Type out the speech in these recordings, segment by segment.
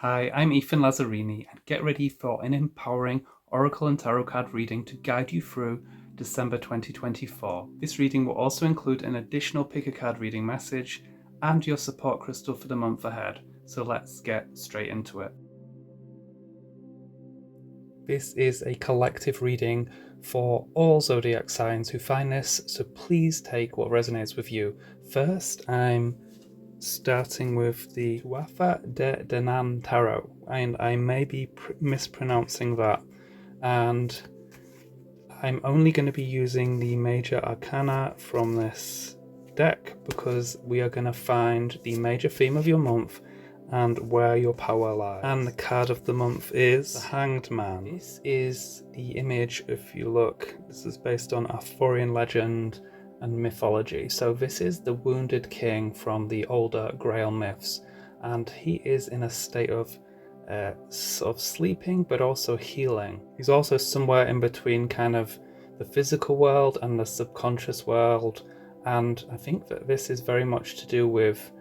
Hi, I'm Ethan Lazzerini, and get ready for an empowering Oracle and Tarot card reading to guide you through December 2024. This reading will also include an additional pick a card reading message and your support crystal for the month ahead, so let's get straight into it. This is a collective reading for all zodiac signs who find this, so please take what resonates with you. First, I'm starting with the Tuatha de Danaan tarot, and I may be mispronouncing that, and I'm only going to be using the major arcana from this deck because we are going to find the major theme of your month and where your power lies. And the card of the month is the Hanged Man. This is the image, if you look, this is based on Arthurian legend and mythology. So this is the wounded king from the older Grail myths, and he is in a state of sort of sleeping but also healing. He's also somewhere in between kind of the physical world and the subconscious world, and I think that this is very much to do with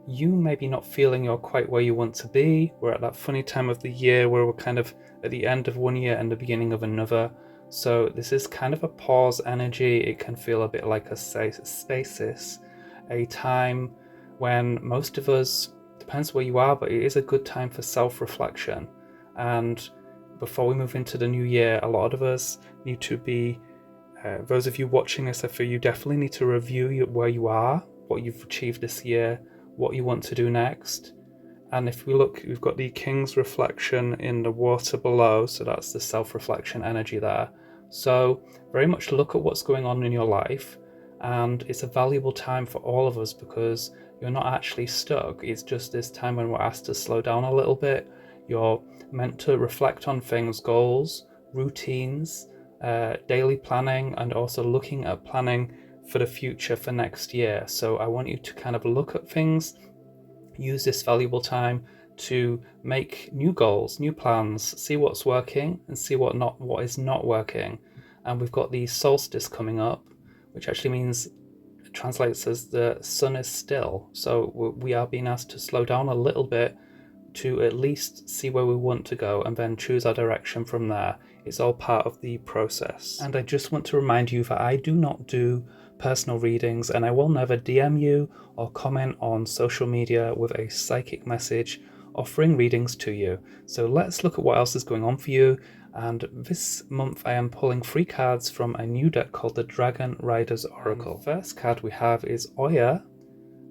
you maybe not feeling you're quite where you want to be. We're at that funny time of the year where we're kind of at the end of one year and the beginning of another. So this is kind of a pause energy. It can feel a bit like a stasis, a time when most of us, depends where you are, but it is a good time for self-reflection. And before we move into the new year, a lot of us need to be, those of you watching this, I feel you definitely need to review where you are, what you've achieved this year, what you want to do next. And if we look, we've got the King's reflection in the water below, so that's the self-reflection energy there. So very much look at what's going on in your life, and it's a valuable time for all of us because you're not actually stuck. It's just this time when we're asked to slow down a little bit. You're meant to reflect on things, goals, routines, daily planning, and also looking at planning for the future for next year. So I want you to kind of look at things, use this valuable time to make new goals, new plans, see what's working and see what is not working. And we've got the solstice coming up, which actually means, it translates as the sun is still. So we are being asked to slow down a little bit to at least see where we want to go and then choose our direction from there. It's all part of the process. And I just want to remind you that I do not do personal readings, and I will never DM you or comment on social media with a psychic message offering readings to you. So let's look at what else is going on for you. And this month I am pulling 3 cards from a new deck called the Dragon Riders Oracle. And the first card we have is Oya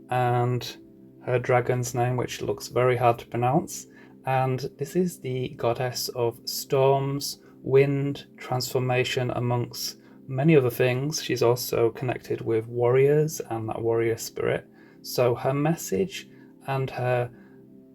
and her dragon's name, which looks very hard to pronounce. And this is the goddess of storms, wind, transformation, amongst many other things. She's also connected with warriors and that warrior spirit. So her message and her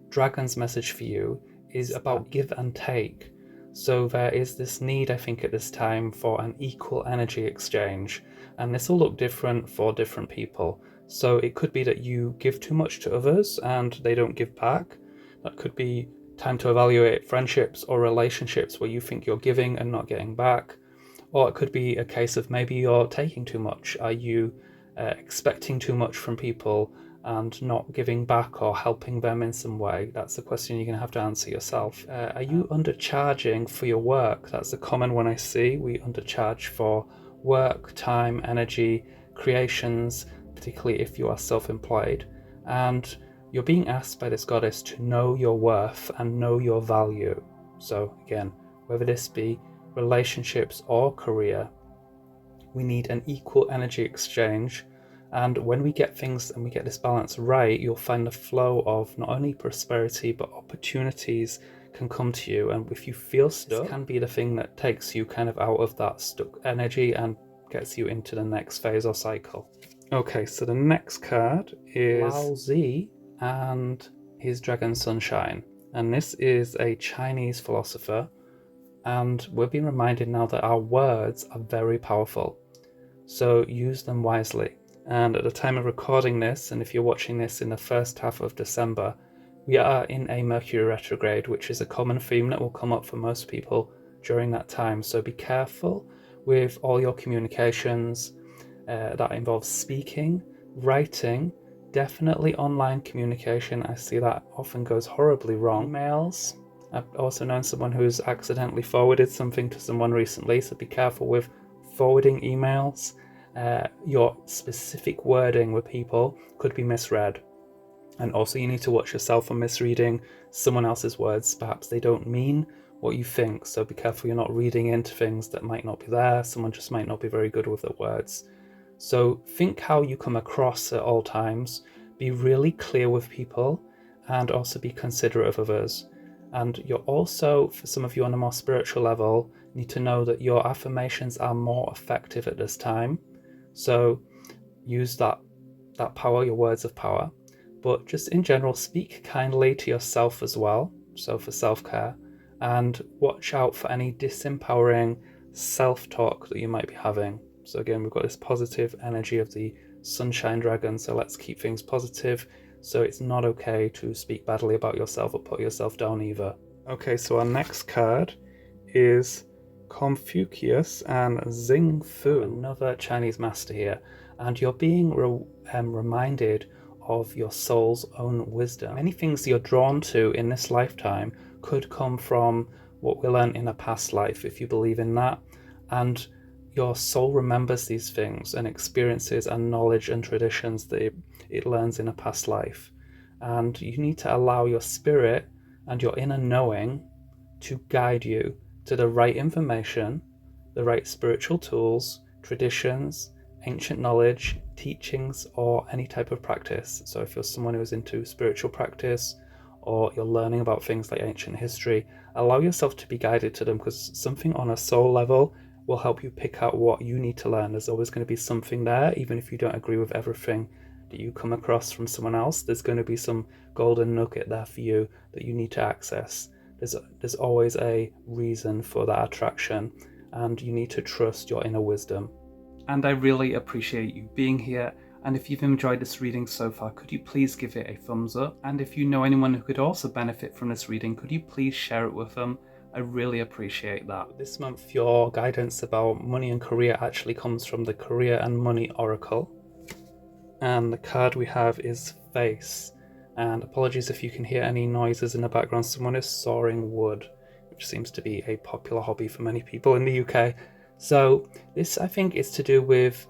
dragon's message for you is about give and take. So there is this need, I think, at this time for an equal energy exchange. And this will look different for different people. So it could be that you give too much to others and they don't give back. That could be time to evaluate friendships or relationships where you think you're giving and not getting back. Or it could be a case of maybe you're taking too much. Are you expecting too much from people and not giving back or helping them in some way? That's a question you're going to have to answer yourself. Are you undercharging for your work? That's a common one I see. We undercharge for work, time, energy, creations, particularly if you are self-employed. And you're being asked by this goddess to know your worth and know your value. So again, whether this be relationships or career, we need an equal energy exchange. And when we get things and we get this balance right, you'll find the flow of not only prosperity but opportunities can come to you. And if you feel stuck, this can be the thing that takes you kind of out of that stuck energy and gets you into the next phase or cycle. Okay, so the next card is Lao Tzu and his dragon Sunshine. And this is a Chinese philosopher. And we're being reminded now that our words are very powerful. So use them wisely. And at the time of recording this, and if you're watching this in the first half of December, we are in a Mercury retrograde, which is a common theme that will come up for most people during that time. So be careful with all your communications that involves speaking, writing, Definitely online communication. I see that often goes horribly wrong. Emails. I've also known someone who's accidentally forwarded something to someone recently, so be careful with forwarding emails. Your specific wording with people could be misread. And also you need to watch yourself for misreading someone else's words. Perhaps they don't mean what you think, so be careful you're not reading into things that might not be there. Someone just might not be very good with their words. So think how you come across at all times. Be really clear with people and also be considerate of others. And you're also, for some of you on a more spiritual level, need to know that your affirmations are more effective at this time. So use that power, your words of power. But just in general, speak kindly to yourself as well, so for self-care, and watch out for any disempowering self-talk that you might be having. So again, we've got this positive energy of the sunshine dragon, so let's keep things positive. So it's not okay to speak badly about yourself or put yourself down either. Okay, so our next card is Confucius and Xingfu, another Chinese master here, and you're being reminded of your soul's own wisdom. Many things you're drawn to in this lifetime could come from what we learned in a past life, if you believe in that, and your soul remembers these things and experiences and knowledge and traditions that it learns in a past life. And you need to allow your spirit and your inner knowing to guide you to the right information, the right spiritual tools, traditions, ancient knowledge, teachings, or any type of practice. So if you're someone who's into spiritual practice or you're learning about things like ancient history, allow yourself to be guided to them, because something on a soul level will help you pick out what you need to learn. There's always going to be something there, even if you don't agree with everything that you come across from someone else. There's going to be some golden nugget there for you that you need to access. There's always a reason for that attraction, and you need to trust your inner wisdom. And I really appreciate you being here. And if you've enjoyed this reading so far, could you please give it a thumbs up? And if you know anyone who could also benefit from this reading, could you please share it with them? I really appreciate that. This month, your guidance about money and career actually comes from the Career and Money Oracle. And the card we have is Face. And apologies if you can hear any noises in the background. Someone is sawing wood, which seems to be a popular hobby for many people in the UK. So this, I think, is to do with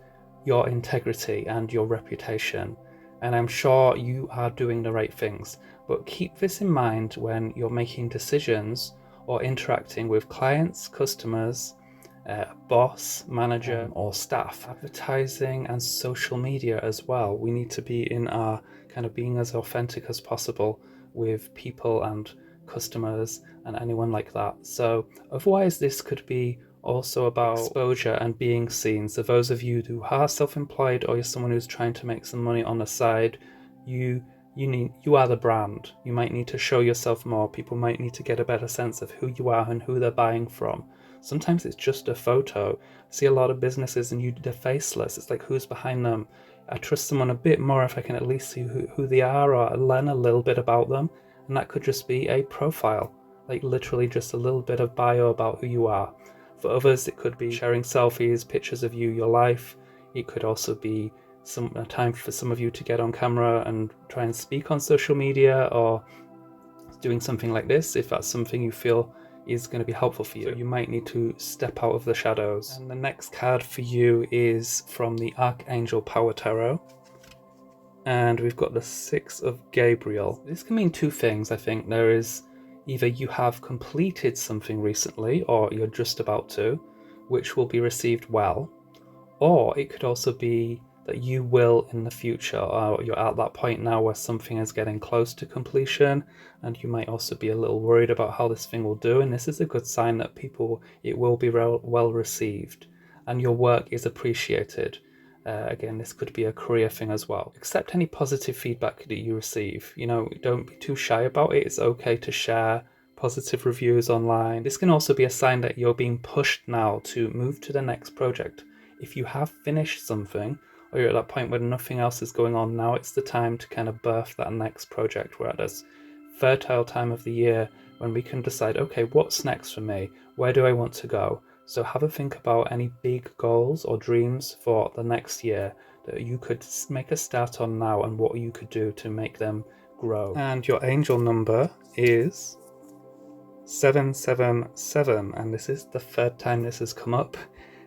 your integrity and your reputation. And I'm sure you are doing the right things. But keep this in mind when you're making decisions or interacting with clients, customers, boss, manager, or staff. Advertising and social media as well. We need to be in our kind of being as authentic as possible with people and customers and anyone like that. So otherwise this could be also about exposure and being seen. So those of you who are self-employed or you're someone who's trying to make some money on the side, you are the brand. You might need to show yourself more. People might need to get a better sense of who you are and who they're buying from. Sometimes it's just a photo. I see a lot of businesses and they're faceless. It's like, who's behind them? I trust someone a bit more if I can at least see who they are or learn a little bit about them. And that could just be a profile, like literally just a little bit of bio about who you are. For others, it could be sharing selfies, pictures of you, your life. It could also be a time for some of you to get on camera and try and speak on social media, or doing something like this if that's something you feel is going to be helpful for you. So you might need to step out of the shadows. And the next card for you is from the Archangel Power Tarot. And we've got the Six of Gabriel. This can mean two things, I think. There is either you have completed something recently or you're just about to, which will be received well. Or it could also be that you will in the future, or you're at that point now where something is getting close to completion, and you might also be a little worried about how this thing will do. And this is a good sign that it will be well received and your work is appreciated. Again, this could be a career thing as well. Accept any positive feedback that you receive. Don't be too shy about it. It's okay to share positive reviews online. This can also be a sign that you're being pushed now to move to the next project. If you have finished something, or you're at that point where nothing else is going on, now it's the time to kind of birth that next project. We're at this fertile time of the year when we can decide, okay, what's next for me? Where do I want to go? So have a think about any big goals or dreams for the next year. that you could make a start on now and what you could do to make them grow. And your angel number is 777, and this is the third time this has come up.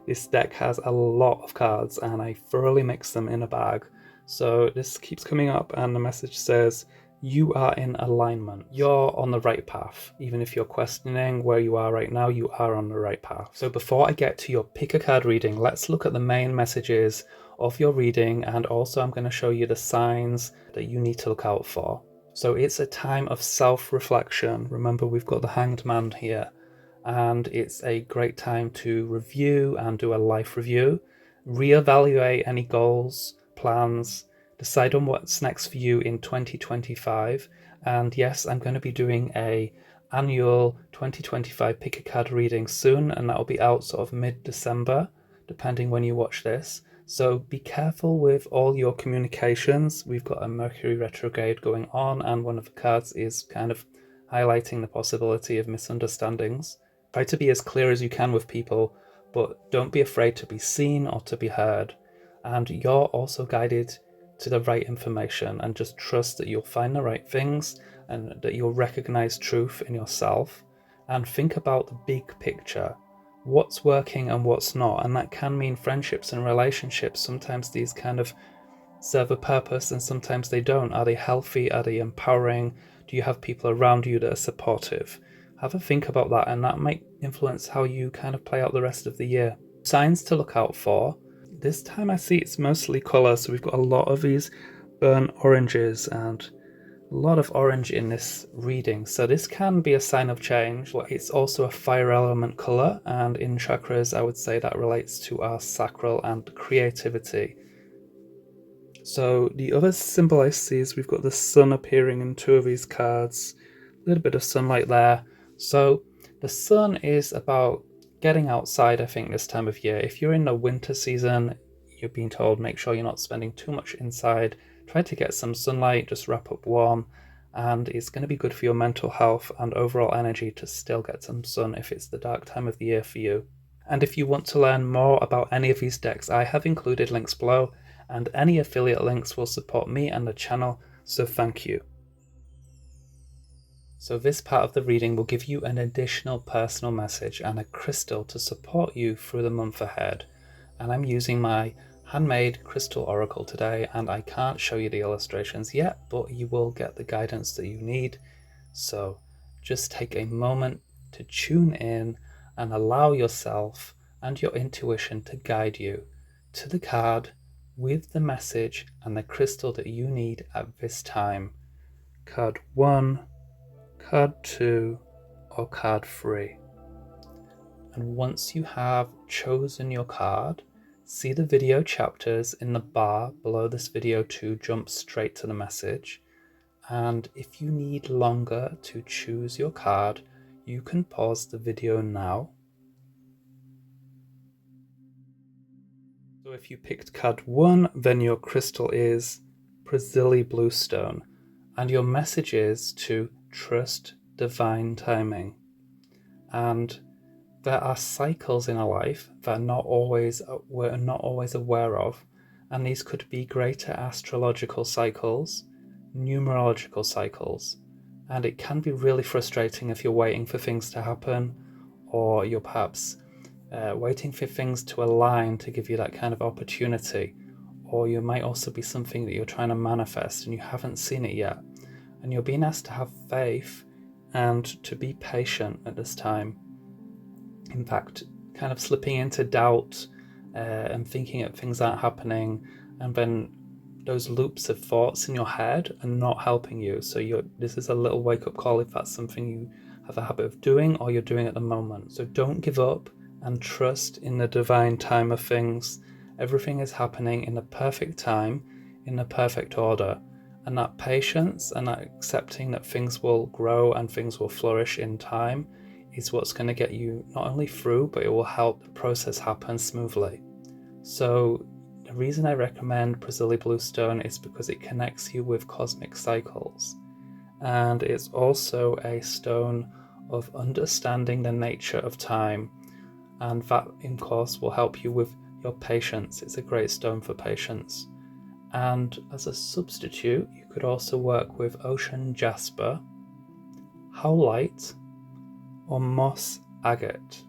This deck has a lot of cards and I thoroughly mix them in a bag. So this keeps coming up and the message says, you are in alignment. You're on the right path. Even if you're questioning where you are right now, you are on the right path. So before I get to your pick a card reading, let's look at the main messages of your reading, and also I'm going to show you the signs that you need to look out for. So it's a time of self-reflection. Remember, we've got the Hanged Man here, and it's a great time to review and do a life review, reevaluate any goals, plans, decide on what's next for you in 2025. And yes, I'm going to be doing a annual 2025 pick a card reading soon, and that'll be out sort of mid-December, depending when you watch this. So be careful with all your communications. We've got a Mercury retrograde going on, and one of the cards is kind of highlighting the possibility of misunderstandings. Try to be as clear as you can with people, but don't be afraid to be seen or to be heard. And you're also guided to the right information, and just trust that you'll find the right things and that you'll recognize truth in yourself, and think about the big picture. What's working and what's not, and that can mean friendships and relationships. Sometimes these kind of serve a purpose and sometimes they don't. Are they healthy? Are they empowering? Do you have people around you that are supportive? Have a think about that, and that might influence how you kind of play out the rest of the year. Signs to look out for. This time I see it's mostly colour, so we've got a lot of these burnt oranges and a lot of orange in this reading, so this can be a sign of change. It's also a fire element colour, and in chakras I would say that relates to our sacral and creativity. So the other symbol I see is we've got the sun appearing in two of these cards, a little bit of sunlight there. So the sun is about getting outside, I think, this time of year. If you're in the winter season, you're being told make sure you're not spending too much inside. Try to get some sunlight, just wrap up warm, and it's going to be good for your mental health and overall energy to still get some sun if it's the dark time of the year for you. And if you want to learn more about any of these decks, I have included links below, and any affiliate links will support me and the channel, so thank you. So this part of the reading will give you an additional personal message and a crystal to support you through the month ahead. And I'm using my handmade crystal oracle today, and I can't show you the illustrations yet, but you will get the guidance that you need. So just take a moment to tune in and allow yourself and your intuition to guide you to the card with the message and the crystal that you need at this time. Card 1, card 2, or card 3. And once you have chosen your card, see the video chapters in the bar below this video to jump straight to the message. And if you need longer to choose your card, you can pause the video now. So if you picked card 1, then your crystal is Brazili Bluestone, and your message is to trust divine timing. And there are cycles in our life that we're not always aware of, and these could be greater astrological cycles, numerological cycles, and it can be really frustrating if you're waiting for things to happen, or you're perhaps waiting for things to align to give you that kind of opportunity, or you might also be something that you're trying to manifest and you haven't seen it yet, and you're being asked to have faith and to be patient at this time. In fact, kind of slipping into doubt and thinking that things aren't happening, and then those loops of thoughts in your head are not helping you. So this is a little wake-up call if that's something you have a habit of doing or you're doing at the moment. So don't give up and trust in the divine time of things. Everything is happening in the perfect time, in the perfect order. And that patience and that accepting that things will grow and things will flourish in time is what's going to get you not only through, but it will help the process happen smoothly. So the reason I recommend Brazili Bluestone is because it connects you with cosmic cycles. And it's also a stone of understanding the nature of time. And that, of course, will help you with your patience. It's a great stone for patience. And as a substitute, you could also work with ocean jasper, howlite, or moss agate.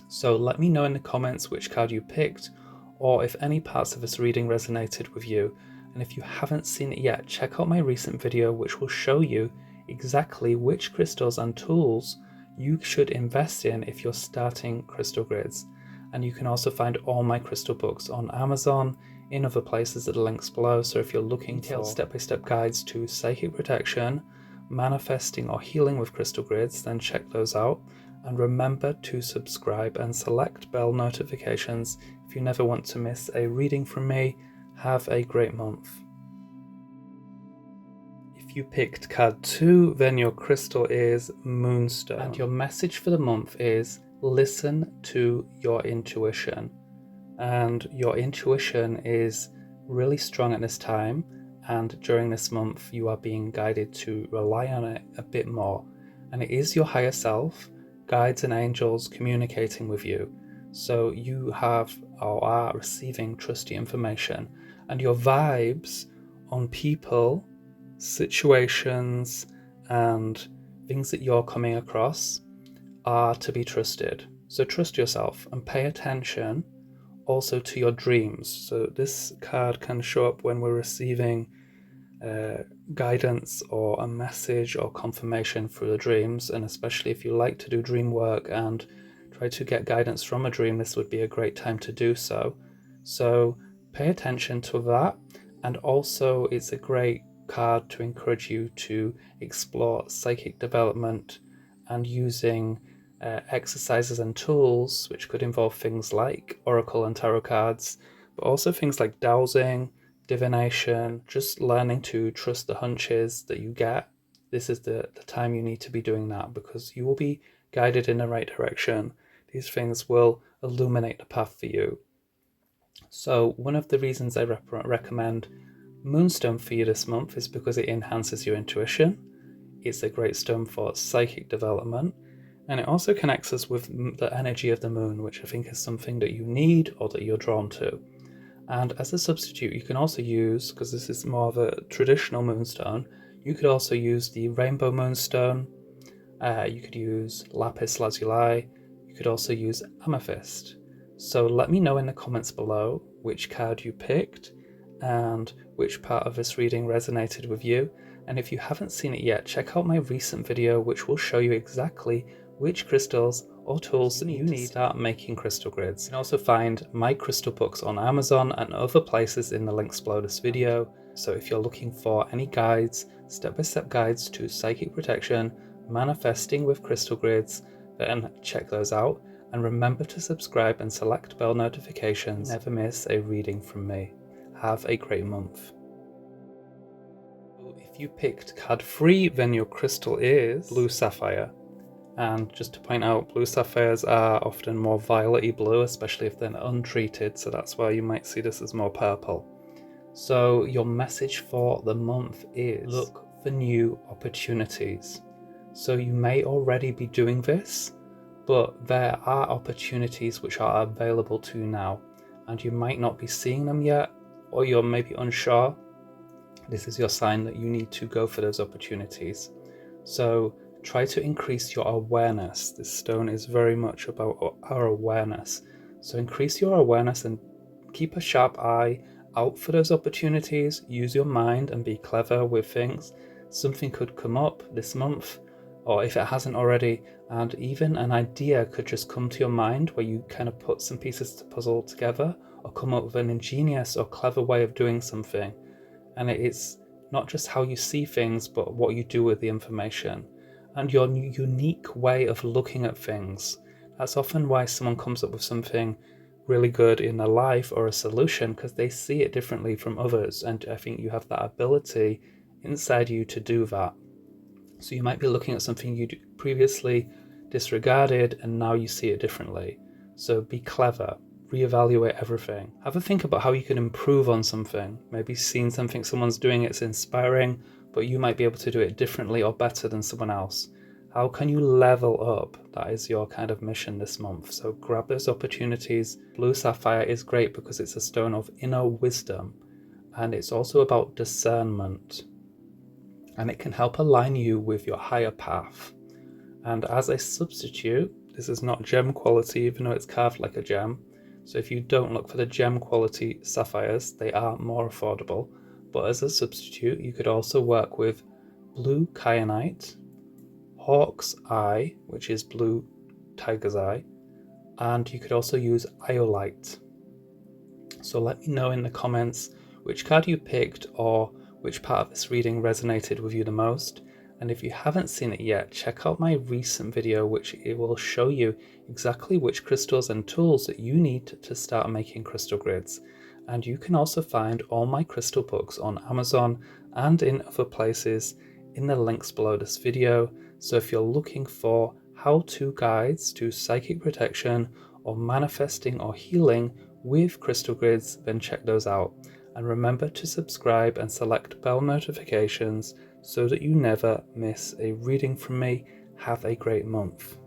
So let me know in the comments which card you picked, or if any parts of this reading resonated with you. And if you haven't seen it yet, check out my recent video which will show you exactly which crystals and tools you should invest in if you're starting crystal grids. And you can also find all my crystal books on Amazon, in other places at the links below. So if you're looking for step-by-step guides to psychic protection, manifesting or healing with crystal grids, then check those out. And remember to subscribe and select bell notifications if you never want to miss a reading from me. Have a great month. If you picked card 2, then your crystal is Moonstone. And your message for the month is listen to your intuition. And your intuition is really strong at this time. And during this month, you are being guided to rely on it a bit more. And it is your higher self, guides and angels communicating with you. So you have or are receiving trusty information. And your vibes on people, situations, and things that you're coming across are to be trusted. So trust yourself and pay attention also to your dreams. So this card can show up when we're receiving guidance or a message or confirmation through the dreams, and especially if you like to do dream work and try to get guidance from a dream, this would be a great time to do so. So pay attention to that. And also it's a great card to encourage you to explore psychic development and using exercises and tools, which could involve things like oracle and tarot cards, but also things like dowsing, divination, just learning to trust the hunches that you get. This is the time you need to be doing that, because you will be guided in the right direction. These things will illuminate the path for you. So one of the reasons I recommend Moonstone for you this month is because it enhances your intuition. It's a great stone for psychic development, and it also connects us with the energy of the moon, which I think is something that you need or that you're drawn to. And as a substitute, you can also use, because this is more of a traditional moonstone, you could also use the rainbow moonstone, you could use lapis lazuli, you could also use amethyst. So let me know in the comments below which card you picked and which part of this reading resonated with you. And if you haven't seen it yet, check out my recent video which will show you exactly which crystals or tools that you need to start making crystal grids. You can also find my crystal books on Amazon and other places in the links below this video. So if you're looking for any guides, step-by-step guides to psychic protection, manifesting with crystal grids, then check those out. And remember to subscribe and select bell notifications. Never miss a reading from me. Have a great month. If you picked card 3, then your crystal is blue sapphire. And just to point out, blue sapphires are often more violet-y blue, especially if they're untreated, so that's why you might see this as more purple. So your message for the month is look for new opportunities. So you may already be doing this, but there are opportunities which are available to you now, and you might not be seeing them yet, or you're maybe unsure. This is your sign that you need to go for those opportunities. So try to increase your awareness. This stone is very much about our awareness. So increase your awareness and keep a sharp eye out for those opportunities. Use your mind and be clever with things. Something could come up this month, or if it hasn't already, and even an idea could just come to your mind where you kind of put some pieces to puzzle together or come up with an ingenious or clever way of doing something. And it's not just how you see things, but what you do with the information and your unique way of looking at things. That's often why someone comes up with something really good in their life or a solution, because they see it differently from others. And I think you have that ability inside you to do that. So you might be looking at something you previously disregarded and now you see it differently. So be clever, reevaluate everything. Have a think about how you can improve on something. Maybe seeing something someone's doing, it's inspiring, but you might be able to do it differently or better than someone else. How can you level up? That is your kind of mission this month. So grab those opportunities. Blue sapphire is great because it's a stone of inner wisdom, and it's also about discernment, and it can help align you with your higher path. And as a substitute, this is not gem quality, even though it's carved like a gem. So if you don't look for the gem quality sapphires, they are more affordable. But as a substitute, you could also work with blue kyanite, hawk's eye, which is blue tiger's eye, and you could also use iolite. So let me know in the comments which card you picked or which part of this reading resonated with you the most. And if you haven't seen it yet, check out my recent video, which it will show you exactly which crystals and tools that you need to start making crystal grids. And you can also find all my crystal books on Amazon and in other places in the links below this video. So if you're looking for how-to guides to psychic protection or manifesting or healing with crystal grids, then check those out. And remember to subscribe and select bell notifications so that you never miss a reading from me. Have a great month.